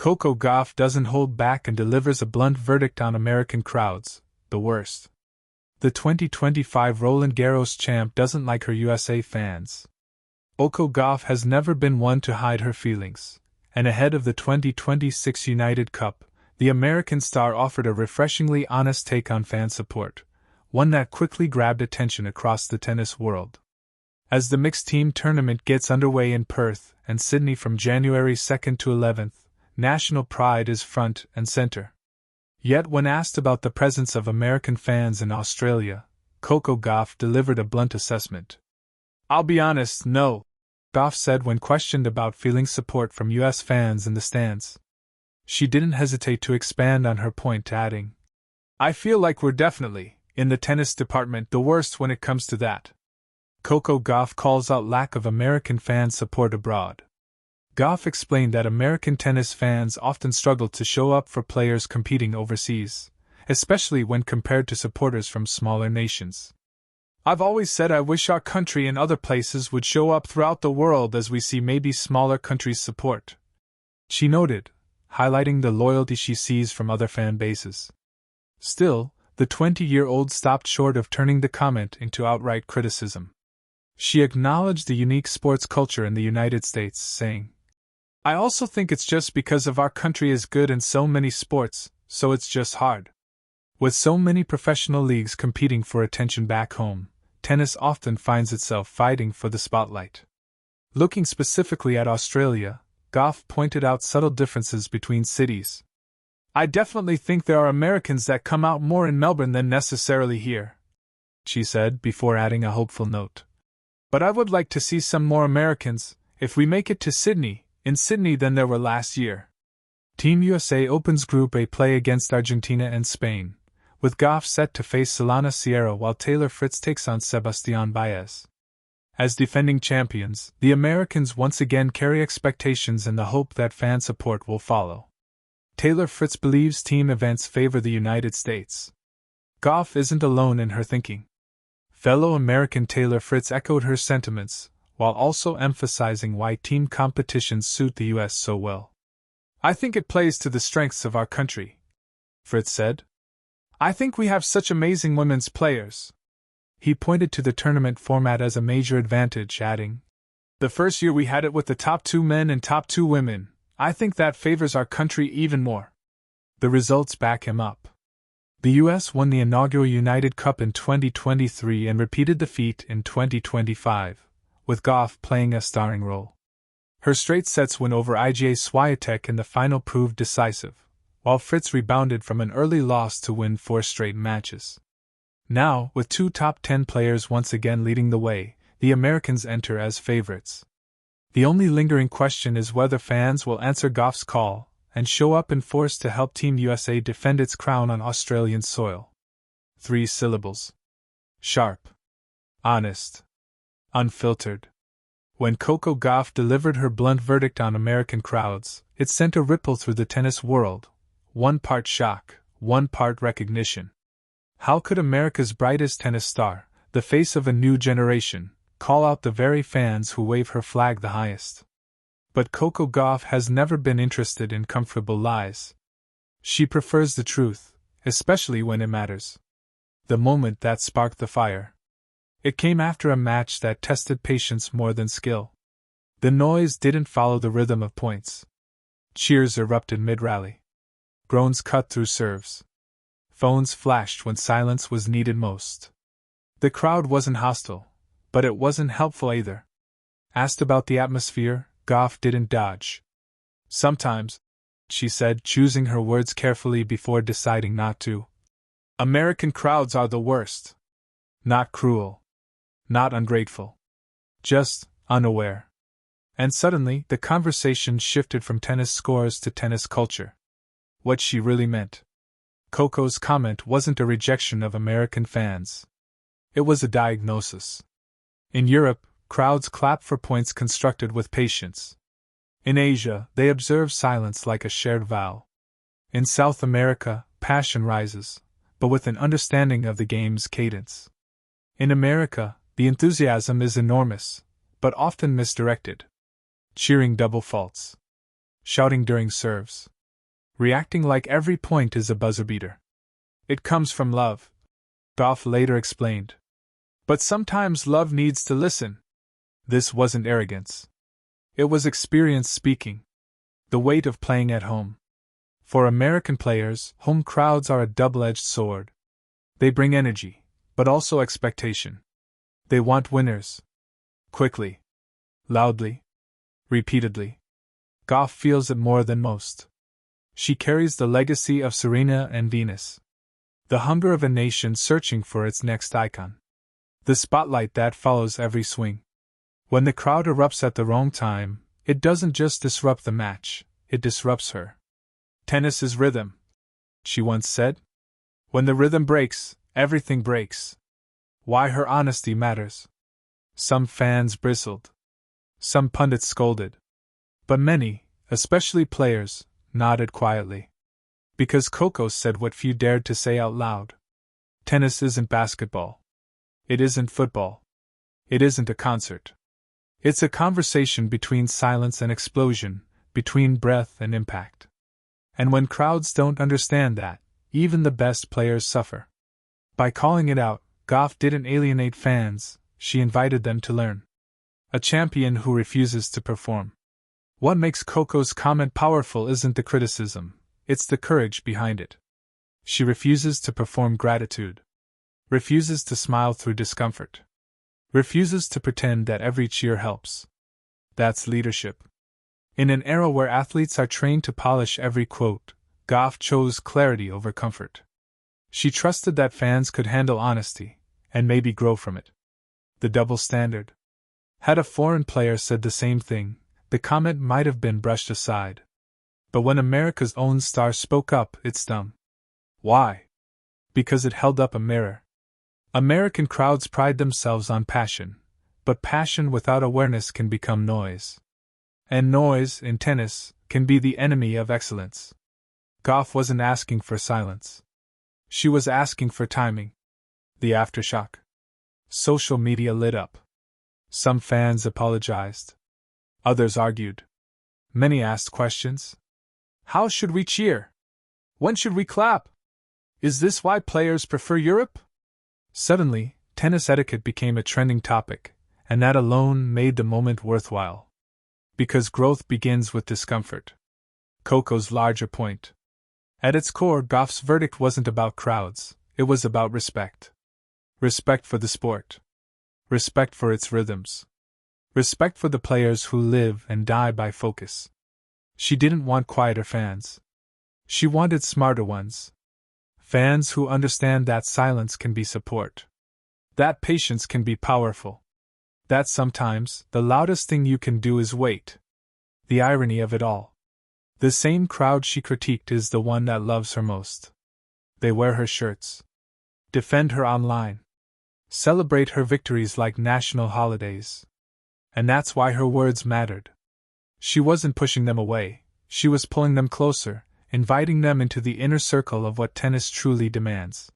Coco Gauff doesn't hold back and delivers a blunt verdict on American crowds, the worst. The 2025 Roland Garros champ doesn't like her USA fans. Coco Gauff has never been one to hide her feelings, and ahead of the 2026 United Cup, the American star offered a refreshingly honest take on fan support, one that quickly grabbed attention across the tennis world. As the mixed team tournament gets underway in Perth and Sydney from January 2nd to 11th, national pride is front and center. Yet when asked about the presence of American fans in Australia, Coco Gauff delivered a blunt assessment. "I'll be honest, no," Gauff said when questioned about feeling support from US fans in the stands. She didn't hesitate to expand on her point, adding, "I feel like we're definitely, in the tennis department, the worst when it comes to that." Coco Gauff calls out lack of American fan support abroad. Gauff explained that American tennis fans often struggle to show up for players competing overseas, especially when compared to supporters from smaller nations. "I've always said I wish our country and other places would show up throughout the world as we see maybe smaller countries support," she noted, highlighting the loyalty she sees from other fan bases. Still, the 20-year-old stopped short of turning the comment into outright criticism. She acknowledged the unique sports culture in the United States, saying, "I also think it's just because of our country is good in so many sports, so it's just hard. With so many professional leagues competing for attention back home, tennis often finds itself fighting for the spotlight." Looking specifically at Australia, Gauff pointed out subtle differences between cities. "I definitely think there are Americans that come out more in Melbourne than necessarily here," she said before adding a hopeful note. "But I would like to see some more Americans, if we make it to Sydney, in Sydney than there were last year." Team USA opens Group A play against Argentina and Spain, with Gauff set to face Solana Sierra while Taylor Fritz takes on Sebastián Baez. As defending champions, the Americans once again carry expectations in the hope that fan support will follow. Taylor Fritz believes team events favor the United States. Gauff isn't alone in her thinking. Fellow American Taylor Fritz echoed her sentiments, while also emphasizing why team competitions suit the US so well. "I think it plays to the strengths of our country," Fritz said. "I think we have such amazing women's players." He pointed to the tournament format as a major advantage, adding, "The first year we had it with the top 2 men and top 2 women. I think that favors our country even more." The results back him up. The US won the inaugural United Cup in 2023 and repeated the feat in 2025, with Gauff playing a starring role. Her straight sets win over Iga Swiatek in the final proved decisive, while Fritz rebounded from an early loss to win 4 straight matches. Now, with 2 top 10 players once again leading the way, the Americans enter as favorites. The only lingering question is whether fans will answer Gauff's call and show up in force to help Team USA defend its crown on Australian soil. 3 syllables. Sharp. Honest. Unfiltered. When Coco Gauff delivered her blunt verdict on American crowds, it sent a ripple through the tennis world, one part shock, one part recognition. How could America's brightest tennis star, the face of a new generation, call out the very fans who wave her flag the highest? But Coco Gauff has never been interested in comfortable lies. She prefers the truth, especially when it matters. The moment that sparked the fire. It came after a match that tested patience more than skill. The noise didn't follow the rhythm of points. Cheers erupted mid-rally. Groans cut through serves. Phones flashed when silence was needed most. The crowd wasn't hostile, but it wasn't helpful either. Asked about the atmosphere, Gauff didn't dodge. "Sometimes," she said, choosing her words carefully before deciding not to. "American crowds are the worst. Not cruel. Not ungrateful. Just unaware." And suddenly, the conversation shifted from tennis scores to tennis culture. What she really meant. Coco's comment wasn't a rejection of American fans. It was a diagnosis. In Europe, crowds clap for points constructed with patience. In Asia, they observe silence like a shared vow. In South America, passion rises, but with an understanding of the game's cadence. In America, the enthusiasm is enormous, but often misdirected. Cheering double faults. Shouting during serves. reacting like every point is a buzzer beater. It comes from love, Gauff later explained. But sometimes love needs to listen. This wasn't arrogance. It was experience speaking. The weight of playing at home. For American players, home crowds are a double-edged sword. They bring energy, but also expectation. They want winners. Quickly. Loudly. Repeatedly. Gauff feels it more than most. She carries the legacy of Serena and Venus. The hunger of a nation searching for its next icon. The spotlight that follows every swing. When the crowd erupts at the wrong time, it doesn't just disrupt the match, it disrupts her. Tennis is rhythm, she once said. When the rhythm breaks, everything breaks. Why her honesty matters. Some fans bristled. Some pundits scolded. But many, especially players, nodded quietly. Because Coco said what few dared to say out loud. Tennis isn't basketball. It isn't football. It isn't a concert. It's a conversation between silence and explosion, between breath and impact. And when crowds don't understand that, even the best players suffer. By calling it out, Gauff didn't alienate fans, she invited them to learn. A champion who refuses to perform. What makes Coco's comment powerful isn't the criticism, it's the courage behind it. She refuses to perform gratitude. Refuses to smile through discomfort. Refuses to pretend that every cheer helps. That's leadership. In an era where athletes are trained to polish every quote, Gauff chose clarity over comfort. She trusted that fans could handle honesty, and maybe grow from it. The double standard. Had a foreign player said the same thing, the comment might have been brushed aside. But when America's own star spoke up, it stung. Why? Because it held up a mirror. American crowds pride themselves on passion, but passion without awareness can become noise. And noise, in tennis, can be the enemy of excellence. Gauff wasn't asking for silence. She was asking for timing. The aftershock. Social media lit up. Some fans apologized. Others argued. Many asked questions. How should we cheer? When should we clap? Is this why players prefer Europe? Suddenly, tennis etiquette became a trending topic, and that alone made the moment worthwhile. Because growth begins with discomfort. Coco's larger point. At its core, Gauff's verdict wasn't about crowds, it was about respect. Respect for the sport. Respect for its rhythms. Respect for the players who live and die by focus. She didn't want quieter fans. She wanted smarter ones. Fans who understand that silence can be support. That patience can be powerful. That sometimes the loudest thing you can do is wait. The irony of it all. The same crowd she critiqued is the one that loves her most. They wear her shirts. Defend her online. Celebrate her victories like national holidays. And that's why her words mattered. She wasn't pushing them away, she was pulling them closer, inviting them into the inner circle of what tennis truly demands.